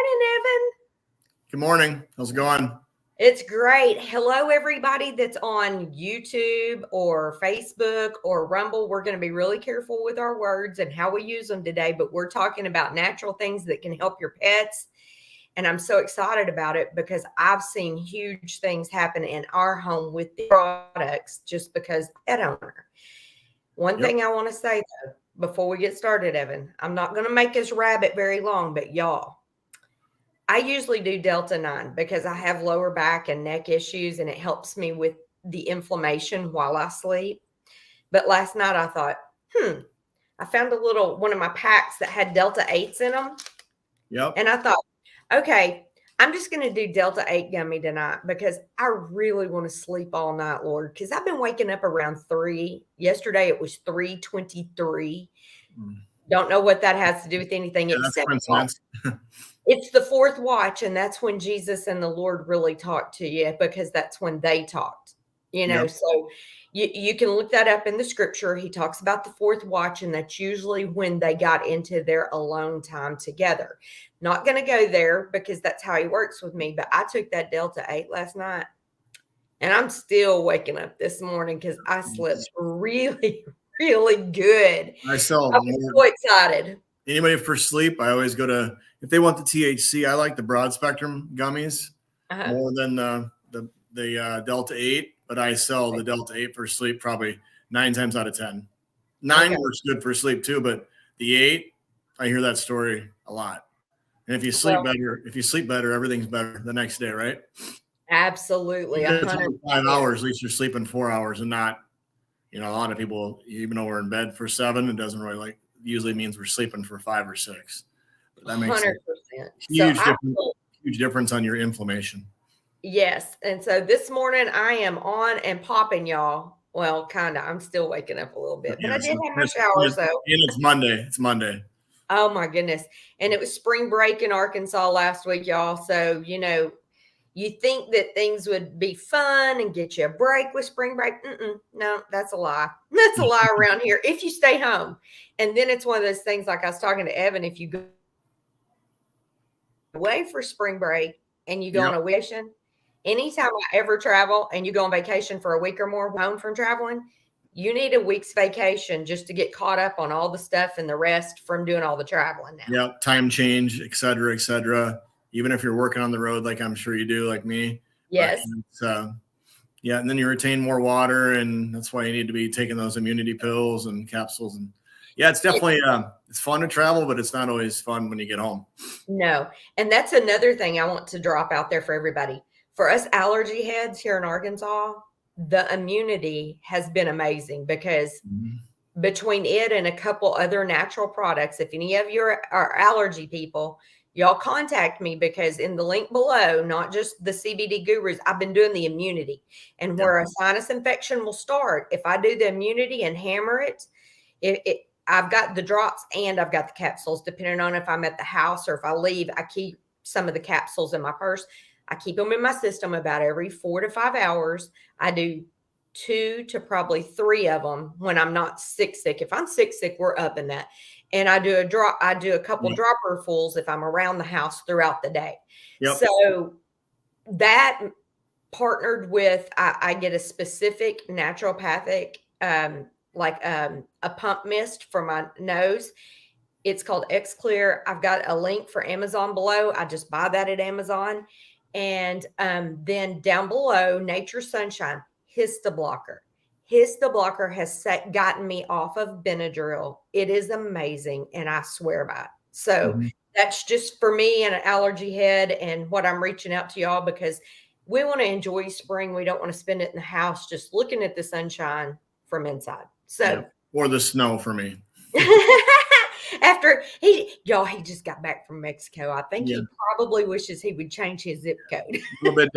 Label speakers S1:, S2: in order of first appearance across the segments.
S1: morning, Evan.
S2: Good morning. How's it going?
S1: It's great. Hello, everybody that's on YouTube or Facebook or Rumble. We're going to be really careful with our words and how we use them today, but we're talking about natural things that can help your pets. And I'm so excited about it because I've seen huge things happen in our home with the products just because pet owner. One thing I want to say, though, before we get started, Evan, I'm not going to make this rabbit very long, but y'all, I usually do Delta 9 because I have lower back and neck issues and it helps me with the inflammation while I sleep. But last night I thought, I found one of my packs that had Delta 8s in them.
S2: Yep.
S1: And I thought, okay, I'm just going to do Delta 8 gummy tonight because I really want to sleep all night, Lord, because I've been waking up around 3. Yesterday it was 3:23. Don't know what that has to do with anything except it's the fourth watch, and that's when Jesus and the Lord really talk to you because that's when they talked, So you can look that up in the scripture. He talks about the fourth watch, and that's usually when they got into their alone time together. Not going to go there because that's how he works with me, but I took that Delta 8 last night, and I'm still waking up this morning because I slept really, really good. I was so excited.
S2: Anybody for sleep, I always go to, if they want the THC, I like the broad spectrum gummies more than the Delta 8, but I sell the Delta 8 for sleep probably 9 times out of 10. 9 works good for sleep too, but the 8, I hear that story a lot. And if you sleep better, everything's better the next day, right?
S1: Absolutely.
S2: 5 hours, at least you're sleeping 4 hours and not, a lot of people, even though we're in bed for 7, it doesn't really usually means we're sleeping for 5 or 6. But that makes 100%. Huge difference on your inflammation.
S1: Yes. And so this morning I am on and popping, y'all. Well, kind of. I'm still waking up a little bit, but I did have my shower. And
S2: it's Monday. It's Monday.
S1: Oh my goodness. And it was spring break in Arkansas last week, y'all. So, you think that things would be fun and get you a break with spring break. No, that's a lie. That's a lie around here if you stay home. And then it's one of those things like I was talking to Evan, if you go away for spring break and you go on a vacation, anytime I ever travel and you go on vacation for a week or more home from traveling, you need a week's vacation just to get caught up on all the stuff and the rest from doing all the traveling now.
S2: Yeah, time change, et cetera, et cetera. Even if you're working on the road, like I'm sure you do, like me.
S1: Yes.
S2: And then you retain more water, and that's why you need to be taking those immunity pills and capsules. And it's definitely it's fun to travel, but it's not always fun when you get home.
S1: No, and that's another thing I want to drop out there for everybody. For us allergy heads here in Arkansas, the immunity has been amazing because between it and a couple other natural products, if any of you are allergy people, y'all contact me because in the link below, not just the CBD gurus, I've been doing the immunity. And where a sinus infection will start, if I do the immunity and hammer it, I've got the drops and I've got the capsules, depending on if I'm at the house or if I leave. I keep some of the capsules in my purse. I keep them in my system about every 4 to 5 hours. I do 2 to probably 3 of them when I'm not sick. If I'm sick, we're up in that. And I do a couple dropper fulls if I'm around the house throughout the day. So that partnered with, I get a specific naturopathic, a pump mist for my nose. It's called X Clear. I've got a link for Amazon below. I just buy that at Amazon. And then down below, Nature Sunshine, Histoblocker. Histoblocker has gotten me off of Benadryl. It is amazing, and I swear by it. So that's just for me and an allergy head and what I'm reaching out to y'all because we want to enjoy spring. We don't want to spend it in the house just looking at the sunshine from inside. So
S2: or the snow for me.
S1: After he just got back from Mexico. I think he probably wishes he would change his zip code.
S2: A little bit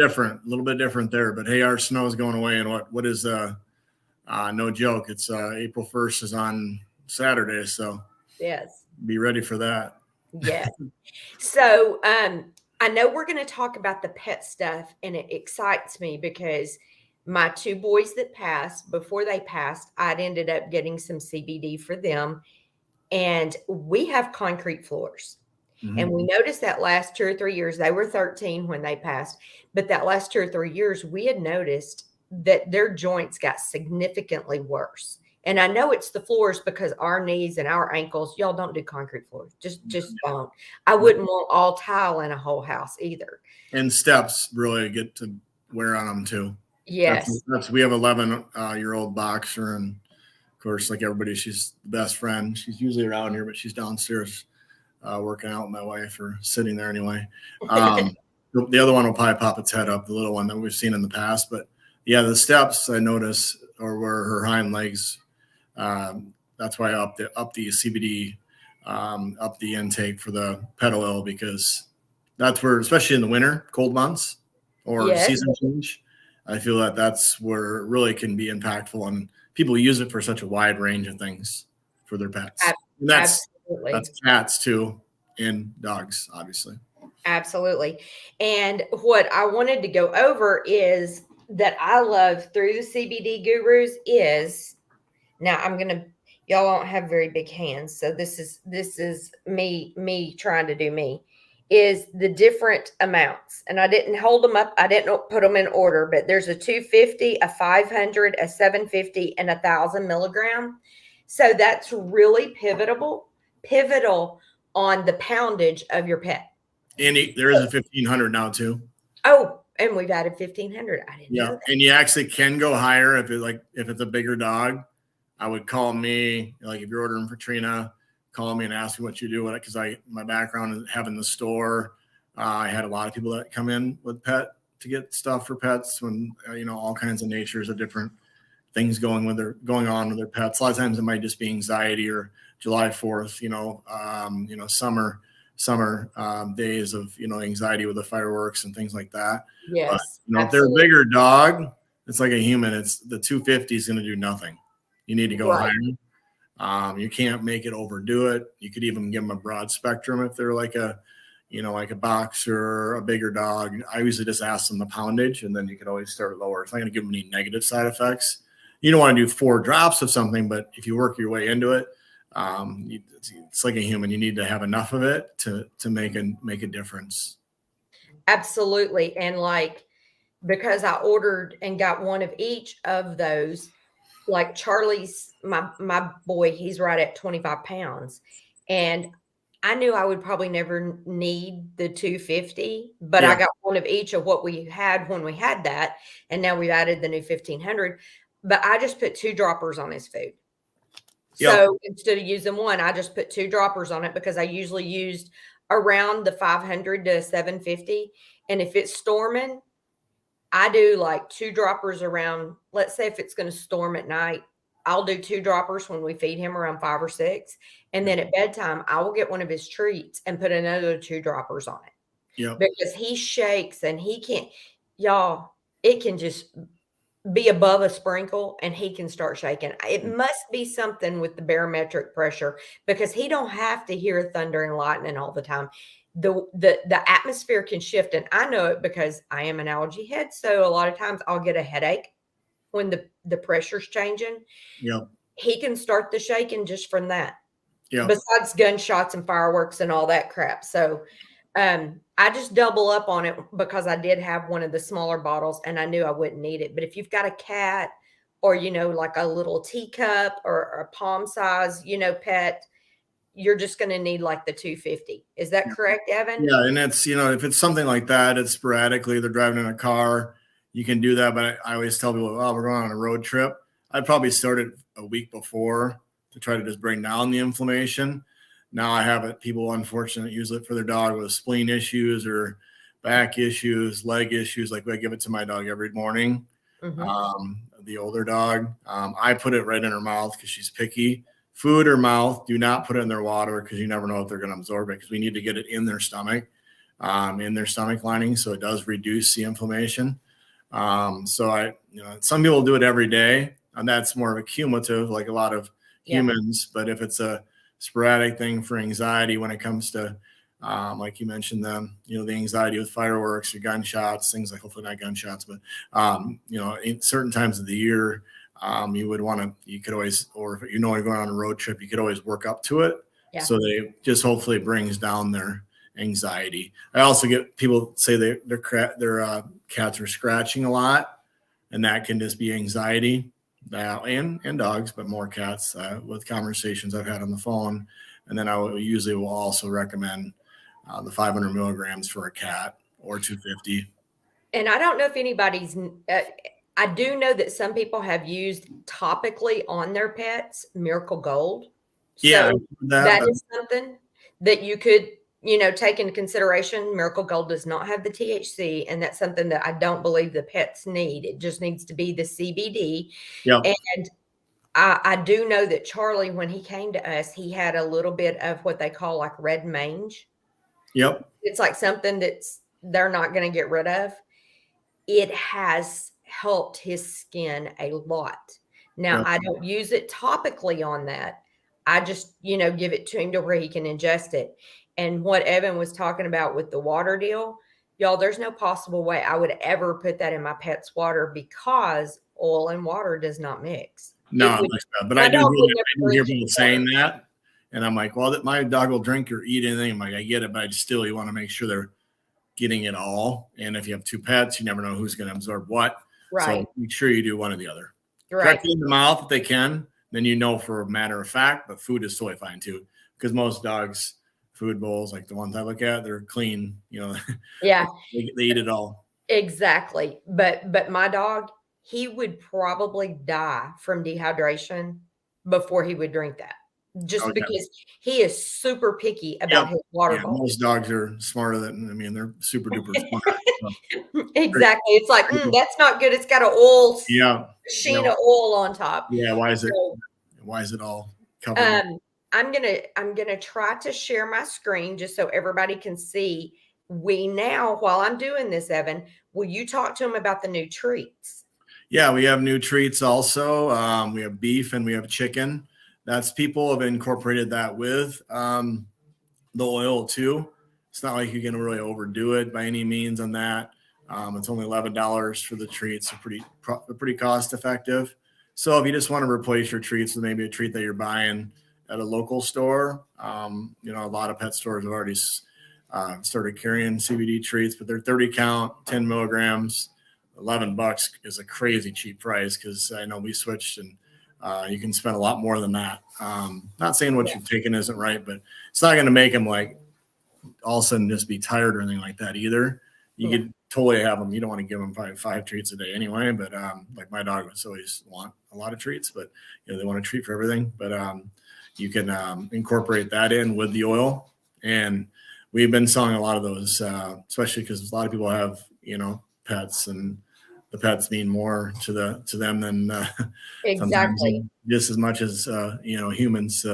S2: different there. But hey, our snow is going away, and what is no joke. It's April 1st is on Saturday, so
S1: yes,
S2: be ready for that.
S1: Yes. So I know we're going to talk about the pet stuff, and it excites me because my 2 boys that passed, before they passed, I'd ended up getting some CBD for them. And we have concrete floors. And we noticed that last 2 or 3 years, they were 13 when they passed, but that last 2 or 3 years, we had noticed that their joints got significantly worse. And I know it's the floors because our knees and our ankles, y'all don't do concrete floors. Just don't. I wouldn't want all tile in a whole house either.
S2: And steps really get to wear on them too.
S1: Yes.
S2: We have 11-year-old boxer, and of course, like everybody, she's the best friend. She's usually around here, but she's downstairs working out with my wife, or sitting there anyway. The other one will probably pop its head up, the little one that we've seen in the past. But yeah, the steps I notice are where her hind legs. That's why I up the CBD, up the intake for the pet oil, because that's where, especially in the winter, cold months or season change, I feel that that's where it really can be impactful, and people use it for such a wide range of things for their pets. And that's cats too, and dogs, obviously.
S1: Absolutely. And what I wanted to go over is that I love through the CBD gurus is, now y'all don't have very big hands, so this is me trying to do me, is the different amounts. And I didn't hold them up. I didn't put them in order, but there's a 250, a 500, a 750, and 1,000 milligram. So that's really pivotal on the poundage of your pet.
S2: And there is a 1,500 now too.
S1: Oh, and we've added 1,500. I didn't know that.
S2: And you actually can go higher if it's a bigger dog. I would call me, like if you're ordering for Trina, call me and ask me what you do with it, because my background is having the store. I had a lot of people that come in with pet to get stuff for pets when all kinds of natures of different things going on with their pets. A lot of times it might just be anxiety, or July 4th, summer days of anxiety with the fireworks and things like that.
S1: Yes.
S2: But, if they're a bigger dog, it's like a human. It's the 250 is going to do nothing. You need to go higher. You can't make it overdo it. You could even give them a broad spectrum if they're like a boxer or a bigger dog. I usually just ask them the poundage, and then you could always start lower. It's not going to give them any negative side effects. You don't want to do 4 drops of something, but if you work your way into it, it's like a human. You need to have enough of it to make a difference.
S1: Absolutely. And because I ordered and got one of each of those, like Charlie's, my boy, he's right at 25 pounds. And I knew I would probably never need the 250, but I got one of each of what we had when we had that. And now we've added the new 1,500. But I just put 2 droppers on his food. So instead of using one, I just put 2 droppers on it, because I usually used around the 500 to 750. And if it's storming, I do like 2 droppers around, let's say if it's going to storm at night, I'll do 2 droppers when we feed him around 5 or 6. And then at bedtime, I will get one of his treats and put another 2 droppers on it. Yeah. Because he shakes and he can't, y'all, it can just be above a sprinkle and he can start shaking. It must be something with the barometric pressure, because he don't have to hear thunder and lightning all the time. The atmosphere can shift, and I know it because I am an allergy head. So a lot of times I'll get a headache when the pressure's changing. Yeah. He can start the shaking just from that. Yeah. Besides gunshots and fireworks and all that crap. So I just double up on it, because I did have one of the smaller bottles and I knew I wouldn't need it. But if you've got a cat, or, like a little teacup or a palm size, pet, you're just going to need like the 250. Is that correct, Evan?
S2: Yeah. And it's, if it's something like that, it's sporadically, they're driving in a car, you can do that. But I always tell people, we're going on a road trip. I'd probably start it a week before to try to just bring down the inflammation. Now I have people, unfortunately, use it for their dog with spleen issues or back issues, leg issues. Like I give it to my dog every morning. The older dog, I put it right in her mouth because she's picky. Food or mouth, do not put it in their water, because you never know if they're going to absorb it, because we need to get it in their stomach lining. So it does reduce the inflammation. So some people do it every day, and that's more of a cumulative, like a lot of humans. But if it's a sporadic thing for anxiety, when it comes to, like you mentioned, the anxiety with fireworks or gunshots, things like, hopefully not gunshots, but, in certain times of the year, you could always, or if you're going on a road trip, you could always work up to it. Yeah. So they just hopefully brings down their anxiety. I also get people say their cats are scratching a lot, and that can just be anxiety. And dogs, but more cats with conversations I've had on the phone. And then usually will also recommend the 500 milligrams for a cat or 250.
S1: And I don't know if anybody's, I do know that some people have used topically on their pets Miracle Gold.
S2: Yeah,
S1: So that is something that you could, take into consideration. Miracle Gold does not have the THC, and that's something that I don't believe the pets need. It just needs to be the CBD.
S2: Yeah.
S1: And I do know that Charlie, when he came to us, he had a little bit of what they call like red mange.
S2: Yep.
S1: It's like something they're not going to get rid of. It has helped his skin a lot. Now,
S2: Yep.
S1: I don't use it topically on that. I just, give it to him to where he can ingest it. And what Evan was talking about with the water deal, y'all, there's no possible way I would ever put that in my pet's water because oil and water does not mix.
S2: No, but I do hear people saying that. And I'm like, well, my dog will drink or eat anything. I'm like, I get it, but still, you want to make sure they're getting it all. And if you have two pets, you never know who's going to absorb what.
S1: Right.
S2: So make sure you do one or the other.
S1: Right.
S2: Correct in the mouth if they can, then for a matter of fact, but food is totally fine too. Because most dogs' food bowls, like the ones I look at, they're clean,
S1: Yeah.
S2: they eat it all.
S1: Exactly. But my dog, he would probably die from dehydration before he would drink that. Just because he is super picky about his water bowl.
S2: Most dogs are smarter they're super duper smart. So.
S1: Exactly. It's like, that's not good. It's got a sheen of oil on top.
S2: Yeah. Why is it all covered?
S1: I'm gonna try to share my screen just so everybody can see. While I'm doing this, Evan, will you talk to him about the new treats?
S2: Yeah, we have new treats also. We have beef and we have chicken. People have incorporated that with the oil too. It's not like you're going to really overdo it by any means on that. It's only $11 for the treats. They're pretty cost effective. So if you just want to replace your treats with maybe a treat that you're buying at a local store, a lot of pet stores have already started carrying CBD treats, but they're 30 count, 10 milligrams, $11 is a crazy cheap price. Cause I know we switched and you can spend a lot more than that. Not saying what you've taken isn't right, but it's not going to make them like all of a sudden just be tired or anything like that either. You could totally have them. You don't want to give them probably 5 treats a day anyway, but like my dog would always want a lot of treats, but they want a treat for everything. But you can incorporate that in with the oil, and we've been selling a lot of those, especially because a lot of people have pets, and the pets mean more to them than
S1: exactly
S2: just as much as humans.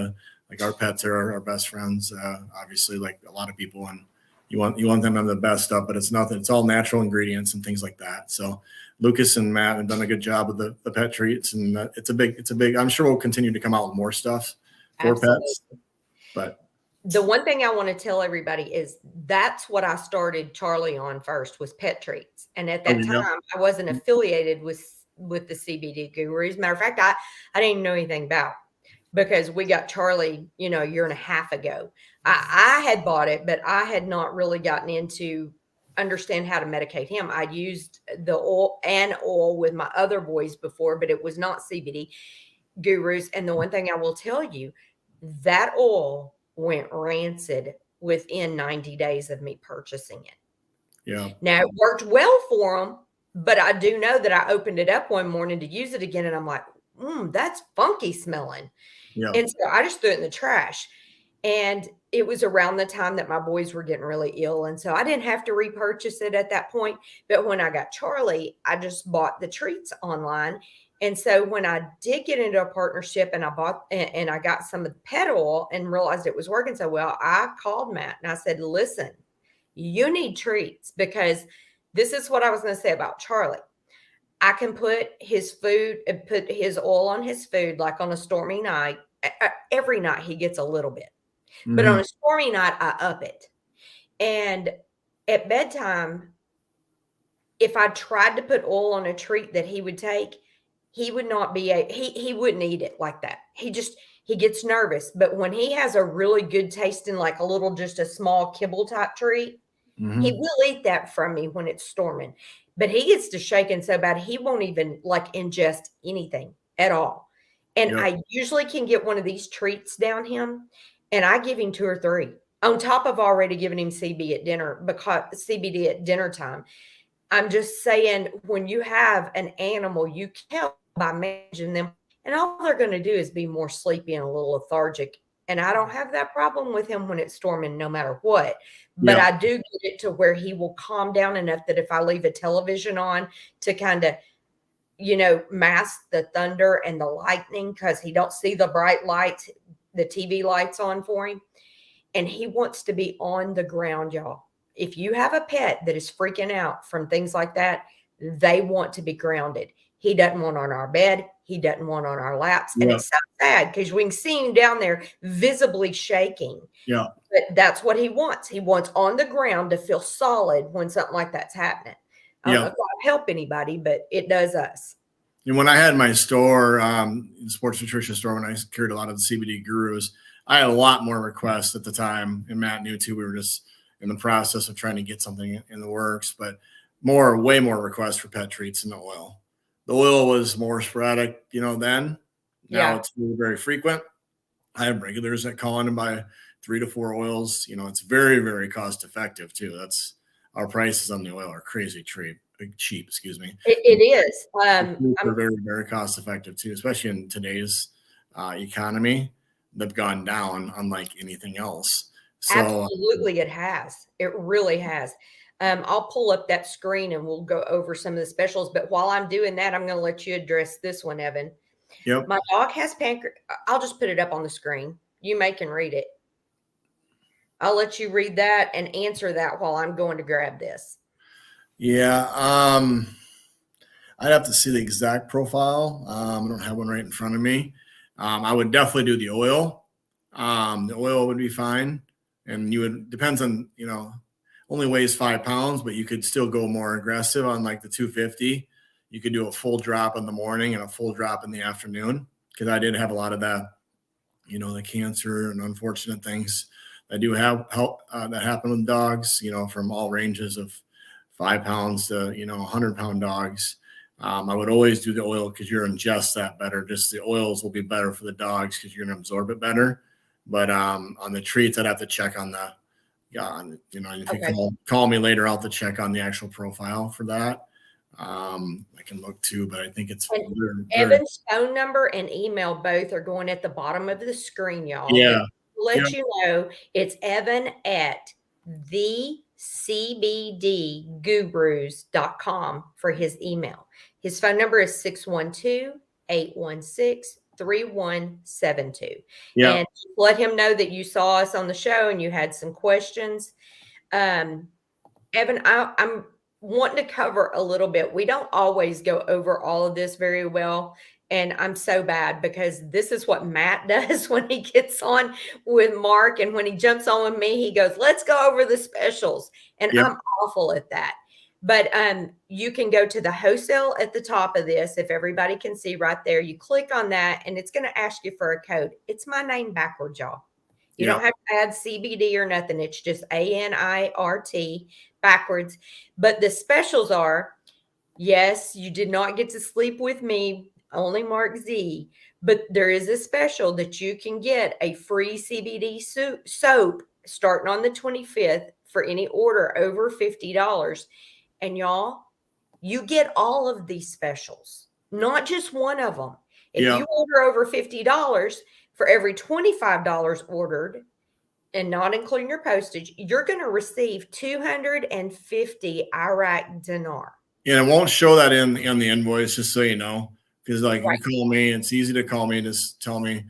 S2: Like our pets are our best friends, obviously, like a lot of people, and you want them to have the best stuff, but it's nothing. It's all natural ingredients and things like that. So Lucas and Matt have done a good job with the pet treats, and it's a big. I'm sure we'll continue to come out with more stuff for pets. But
S1: the one thing I want to tell everybody is that's what I started Charlie on first was pet treats, and at that time I wasn't affiliated with the CBD Gurus. Matter of fact, I didn't even know anything about. Because we got Charlie, a year and a half ago. I had bought it, but I had not really gotten into understand how to medicate him. I used the oil with my other boys before, but it was not CBD Gurus. And the one thing I will tell you, that oil went rancid within 90 days of me purchasing it.
S2: Yeah.
S1: Now it worked well for them, but I do know that I opened it up one morning to use it again, and I'm like, that's funky smelling.
S2: Yeah.
S1: And so I just threw it in the trash. And it was around the time that my boys were getting really ill. And so I didn't have to repurchase it at that point. But when I got Charlie, I just bought the treats online. And so when I did get into a partnership and I bought and I got some of the pet oil and realized it was working so well, I called Matt and I said, listen, you need treats, because this is what I was going to say about Charlie. I can put his oil on his food, like on a stormy night. Every night he gets a little bit, but on a stormy night, I up it. And at bedtime, if I tried to put oil on a treat that he would take, he would not be he wouldn't eat it like that. he gets nervous. But when he has a really good tasting, like a little, just a small kibble type treat, he will eat that from me when it's storming. But he gets to shaking so bad, he won't even like ingest anything at all. And I usually can get one of these treats down him, and I give him 2 or 3 on top of already giving him CB at dinner, because CBD at dinner time. I'm just saying, when you have an animal, you can help by managing them, and all they're going to do is be more sleepy and a little lethargic. And I don't have that problem with him when it's storming, no matter what. But I do get it to where he will calm down enough that if I leave a television on to kind of, mask the thunder and the lightning, because he don't see the bright lights, the TV lights on for him, and he wants to be on the ground, y'all. If you have a pet that is freaking out from things like that, they want to be grounded. He doesn't want on our bed. He doesn't want on our laps. And it's so sad because we can see him down there visibly shaking.
S2: Yeah.
S1: But that's what he wants. He wants on the ground to feel solid when something like that's happening. I don't know if that'll help anybody, but it does us.
S2: And when I had my store, sports nutrition store, when I carried a lot of the CBD gurus, I had a lot more requests at the time. And Matt knew too. We were just in the process of trying to get something in the works, but way more requests for pet treats than the oil. The oil was more sporadic, then. Now it's really very frequent. I have regulars that call in and buy 3 to 4 oils. It's very, very cost effective too. That's our prices on the oil are crazy cheap, excuse me.
S1: It is.
S2: They're very, very cost effective too, especially in today's economy. They've gone down unlike anything else. So,
S1: absolutely, it has. It really has. I'll pull up that screen and we'll go over some of the specials. But while I'm doing that, I'm going to let you address this one, Evan.
S2: Yep.
S1: My dog has pancreas. I'll just put it up on the screen. You can read it. I'll let you read that and answer that while I'm going to grab this.
S2: Yeah. I'd have to see the exact profile. I don't have one right in front of me. I would definitely do the oil. The oil would be fine. And depends on, only weighs 5 pounds, but you could still go more aggressive on like the 250. You could do a full drop in the morning and a full drop in the afternoon. Because I did have a lot of that, the cancer and unfortunate things that do have help that happen with dogs, from all ranges of 5 pounds to, 100-pound dogs. I would always do the oil because you're ingest that better. Just the oils will be better for the dogs because you're going to absorb it better. But on the treats, I'd have to check on the, if you call me later, I'll have to check on the actual profile for that. I can look too, but I think it's
S1: Evan's phone number and email both are going at the bottom of the screen, y'all.
S2: Yeah.
S1: Let you know, it's Evan at thecbdgurus.com for his email. His phone number is 612-816-3172.
S2: Yeah.
S1: And let him know that you saw us on the show and you had some questions. Evan, I'm wanting to cover a little bit. We don't always go over all of this very well. And I'm so bad because this is what Matt does when he gets on with Mark. And when he jumps on with me, he goes, let's go over the specials. And I'm awful at that. But you can go to the wholesale at the top of this. If everybody can see right there, you click on that and it's going to ask you for a code. It's my name backwards, y'all. You don't have to add CBD or nothing. It's just ANIRT backwards. But the specials are, yes, you did not get to sleep with me, only Mark Z. But there is a special that you can get a free CBD soap starting on the 25th for any order over $50. And y'all, you get all of these specials, not just one of them. If you order over $50, for every $25 ordered, and not including your postage, you're going to receive 250 Iraq dinar.
S2: And it won't show that in the invoice, just so you know. Because you call me, it's easy to call me. Just tell me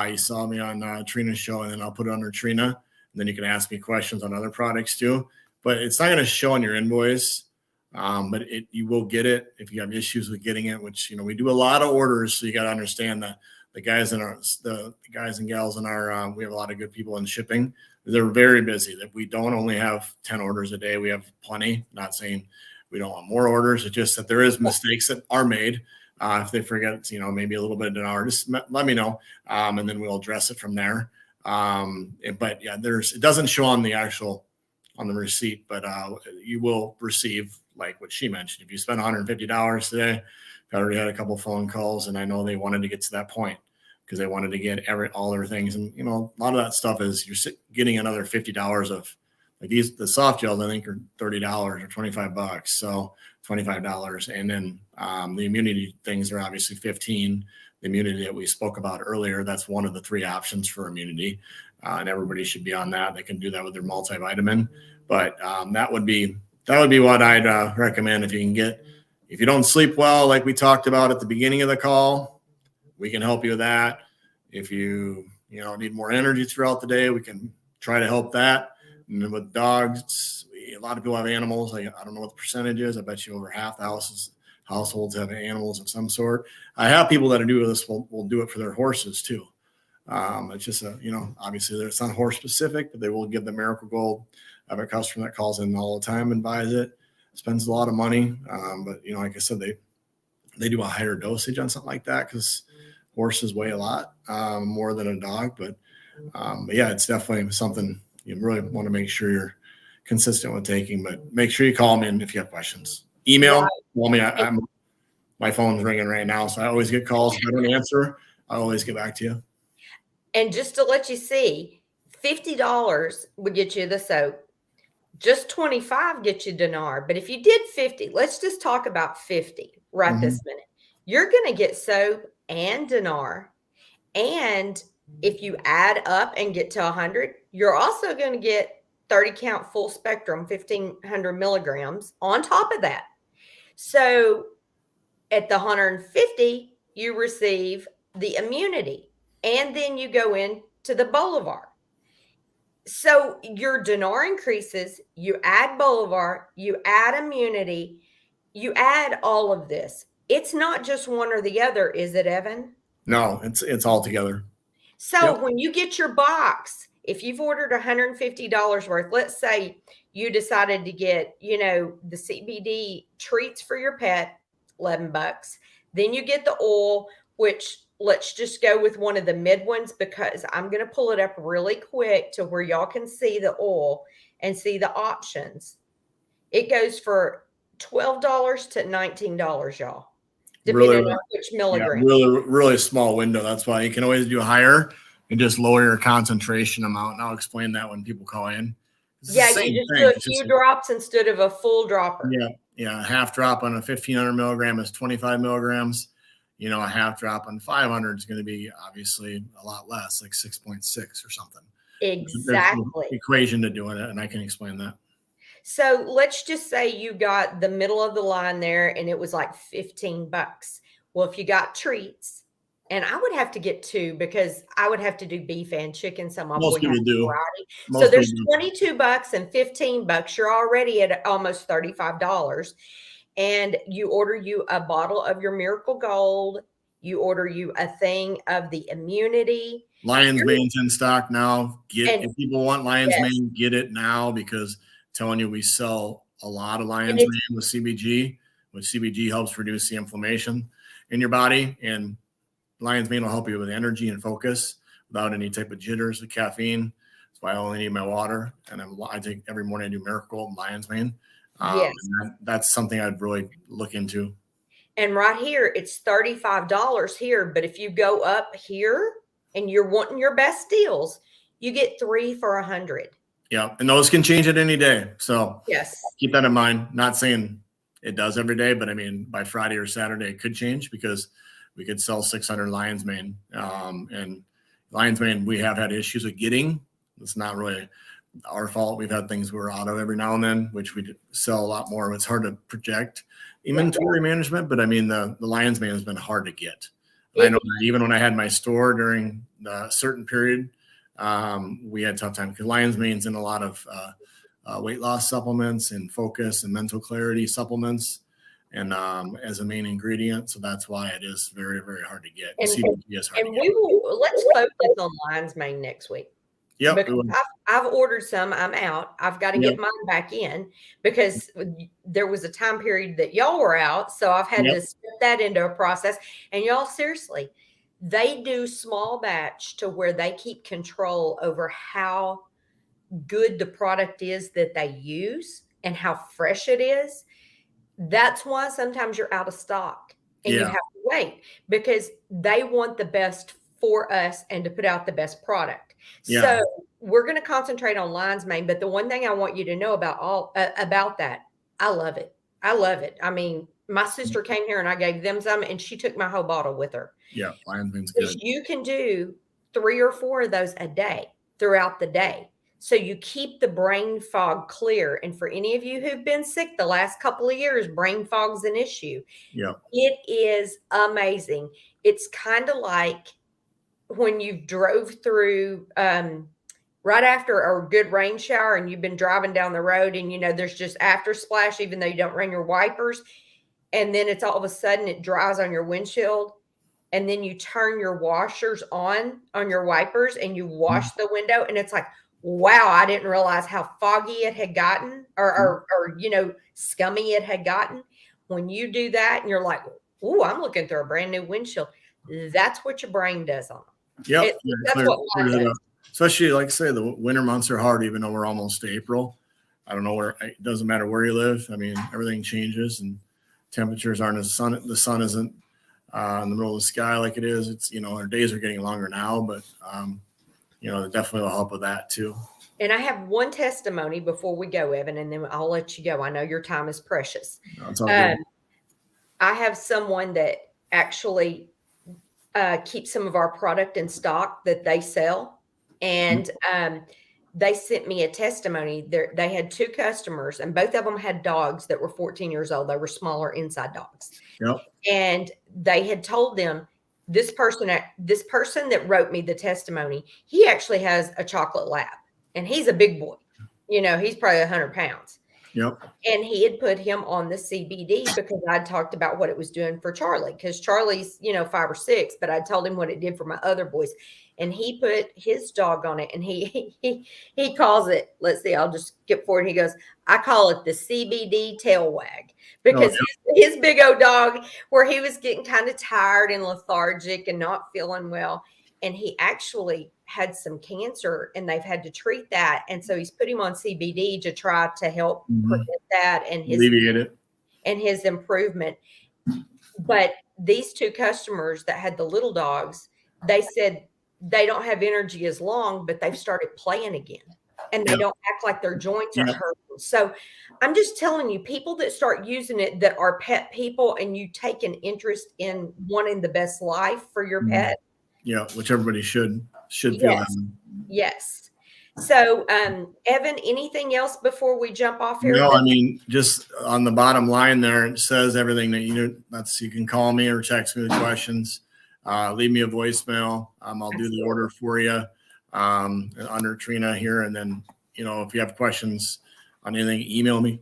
S2: you saw me on Trina's show, and then I'll put it under Trina. And then you can ask me questions on other products too. But it's not going to show on your invoice. But you will get it if you have issues with getting it, which, we do a lot of orders. So you got to understand that the guys and gals in our, we have a lot of good people in shipping. They're very busy. That we don't only have 10 orders a day. We have plenty. Not saying we don't want more orders. It's just that there is mistakes that are made. If they forget, maybe a little bit an hour, just let me know, and then we'll address it from there. But yeah, it doesn't show on the receipt, but you will receive, like what she mentioned. If you spend $150 today, I already had a couple phone calls, and I know they wanted to get to that point because they wanted to get all their things. And, a lot of that stuff is you're getting another $50 of, like the soft gels, I think are $30 or $25. So $25. And then the immunity things are obviously $15. The immunity that we spoke about earlier, that's one of the 3 options for immunity. And everybody should be on that. They can do that with their multivitamin. But that would be what I'd recommend if you can get. If you don't sleep well, like we talked about at the beginning of the call, we can help you with that. If you need more energy throughout the day, we can try to help that. And then with dogs, a lot of people have animals. I don't know what the percentage is. I bet you over half the households have animals of some sort. I have people that do this will do it for their horses too. It's just obviously it's not horse specific, but they will give the Miracle Gold. I have a customer that calls in all the time and buys it. Spends a lot of money, but like I said, they do a higher dosage on something like that because horses weigh a lot more than a dog. But yeah, it's definitely something you really want to make sure you're consistent with taking. But make sure you call me if you have questions. Email, call me. My phone's ringing right now, so I always get calls. If I don't answer, I always get back to you.
S1: And just to let you see, $50 would get you the soap. Just 25 get you dinar. But if you did 50, let's just talk about 50 right this minute. You're going to get soap and dinar. And if you add up and get to 100, you're also going to get 30 count full spectrum, 1,500 milligrams on top of that. So at the 150, you receive the immunity. And then you go into the Bolivar. So your dinar increases, you add Bolivar, you add immunity, you add all of this. It's not just one or the other, is it, Evan?
S2: No, it's all together.
S1: So when you get your box, if you've ordered $150 worth, let's say you decided to get, the CBD treats for your pet, $11. Then you get the oil, which let's just go with one of the mid ones because I'm going to pull it up really quick to where y'all can see the oil and see the options. It goes for $12 to $19, y'all, depending on which milligram.
S2: Yeah, really small window. That's why you can always do higher and just lower your concentration amount. And I'll explain that when people call in.
S1: You just do a few drops instead of a full dropper.
S2: Yeah. A half drop on a 1,500 milligram is 25 milligrams. A half drop on 500 is going to be obviously a lot less, like 6.6 or something.
S1: Exactly.
S2: There's an equation to doing it, and I can explain that.
S1: So let's just say you got the middle of the line there and it was like $15. Well, if you got treats, and I would have to get 2 because I would have to do beef and chicken. So
S2: most people do.
S1: So there's $22 and $15. You're already at almost $35. And you order you a bottle of your Miracle Gold. You order you a thing of the immunity.
S2: Lion's Mane's in stock now. If people want Lion's Mane, get it now because I'm telling you, we sell a lot of Lion's Mane with CBG. CBG helps reduce the inflammation in your body, and Lion's Mane will help you with energy and focus without any type of jitters with caffeine. That's why I only need my water, and I take every morning. I do Miracle Gold and Lion's Mane. That's something I'd really look into.
S1: And right here, it's $35 here. But if you go up here and you're wanting your best deals, you get 3 for $100.
S2: Yeah. And those can change it any day. So
S1: yes, keep
S2: that in mind. Not saying it does every day, but I mean, by Friday or Saturday, it could change because we could sell 600 Lion's Mane. And Lion's Mane, we have had issues with getting. It's not really our fault. We've had things we're out of every now and then, which we sell a lot more. It's hard to project inventory management, but I mean, the Lion's Mane has been hard to get. I know that even when I had my store during a certain period, we had a tough time because Lion's Mane's in a lot of weight loss supplements and focus and mental clarity supplements and as a main ingredient. So that's why it is very, very hard to get.
S1: And, let's focus on Lion's Mane next week.
S2: Yep.
S1: Because I've ordered some. I'm out. I've got to get mine back in because there was a time period that y'all were out. So I've had to step that into a process. And y'all, seriously, they do small batch to where they keep control over how good the product is that they use and how fresh it is. That's why sometimes you're out of stock and you have to wait because they want the best for us and to put out the best product. So we're going to concentrate on lion's mane. But the one thing I want you to know about that, I love it. I love it. I mean, my sister came here and I gave them some and she took my whole bottle with her.
S2: Yeah, lion's mane's good.
S1: You can do 3 or 4 of those a day throughout the day. So you keep the brain fog clear. And for any of you who've been sick the last couple of years, brain fog's an issue.
S2: Yeah.
S1: It is amazing. It's kind of like when you drove through right after a good rain shower and you've been driving down the road and, you know, there's just after splash, even though you don't run your wipers. And then it's all of a sudden it dries on your windshield. And then you turn your washers on your wipers and you wash the window. And it's like, wow, I didn't realize how foggy it had gotten or you know, scummy it had gotten. When you do that and you're like, ooh, I'm looking through a brand new windshield. That's what your brain does on them.
S2: Yep.
S1: That's what mine does.
S2: Especially, like I say, the winter months are hard, even though we're almost to April. I don't know where, it doesn't matter where you live. I mean, everything changes and temperatures aren't as the sun isn't in the middle of the sky like it is. It's, you know, our days are getting longer now, but you know, it definitely will help with that too.
S1: And I have one testimony before we go, Evan, and then I'll let you go. I know your time is precious.
S2: That's all good.
S1: I have someone that actually keeps some of our product in stock that they sell. And they sent me a testimony. They had 2 customers, and both of them had dogs that were 14 years old. They were smaller inside dogs.
S2: Yep.
S1: And they had told them, this person that wrote me the testimony, he actually has a chocolate lab and he's a big boy. You know, he's probably 100 pounds.
S2: Yep.
S1: And he had put him on the CBD because I'd talked about what it was doing for Charlie, because Charlie's, you know, 5 or 6, but I told him what it did for my other boys. And he put his dog on it and he calls it, let's see, I'll just skip forward. He goes, I call it the CBD tail wag because his big old dog, where he was getting kind of tired and lethargic and not feeling well. And he actually had some cancer and they've had to treat that. And so he's put him on CBD to try to help prevent that and
S2: alleviate it
S1: and his improvement. But these 2 customers that had the little dogs, they said they don't have energy as long, but they've started playing again and they don't act like their joints are hurting. So I'm just telling you, people that start using it that are pet people and you take an interest in wanting the best life for your pet.
S2: Yeah, which everybody should feel.
S1: Yes. So, Evan, anything else before we jump off here?
S2: No, I mean, just on the bottom line there, it says everything that you can call me or text me with questions. Leave me a voicemail. I'll do the order for you under Trina here. And then, you know, if you have questions on anything, email me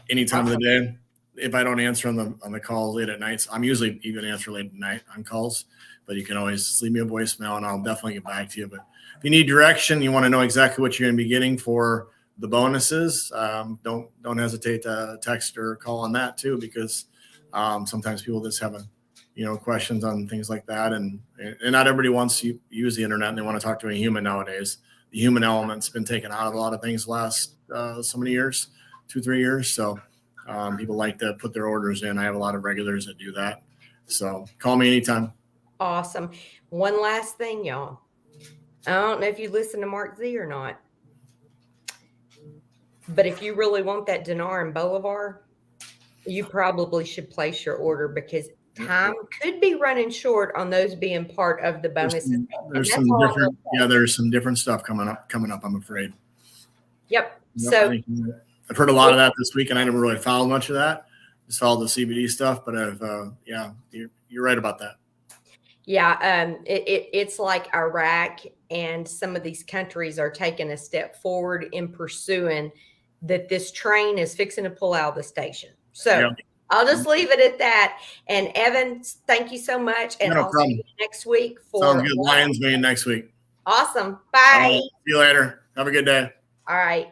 S2: any time of the day. If I don't answer on the call late at night, I'm usually even answer late at night on calls, but you can always leave me a voicemail and I'll definitely get back to you. But if you need direction, you want to know exactly what you're going to be getting for the bonuses, don't hesitate to text or call on that too, because sometimes people just have questions on things like that, and not everybody wants to use the internet and they want to talk to a human nowadays. The human element's been taken out of a lot of things last so many years, 2-3 years. So people like to put their orders in. I have a lot of regulars that do that. So call me anytime.
S1: Awesome. One last thing, y'all. I don't know if you listen to Mark Z or not, but if you really want that Dinar and Bolivar, you probably should place your order because time could be running short on those being part of the bonuses.
S2: There's some different stuff coming up, I'm afraid.
S1: Yep. So
S2: I've heard a lot of that this week, and I never really followed much of that. Just followed the CBD stuff, but you're right about that.
S1: Yeah, it's like Iraq and some of these countries are taking a step forward in pursuing that this train is fixing to pull out of the station. So I'll just leave it at that. And Evan, thank you so much. And I'll see you next week.
S2: Sounds good. Lion's Mane next week.
S1: Awesome. Bye.
S2: See you later. Have a good day.
S1: All right.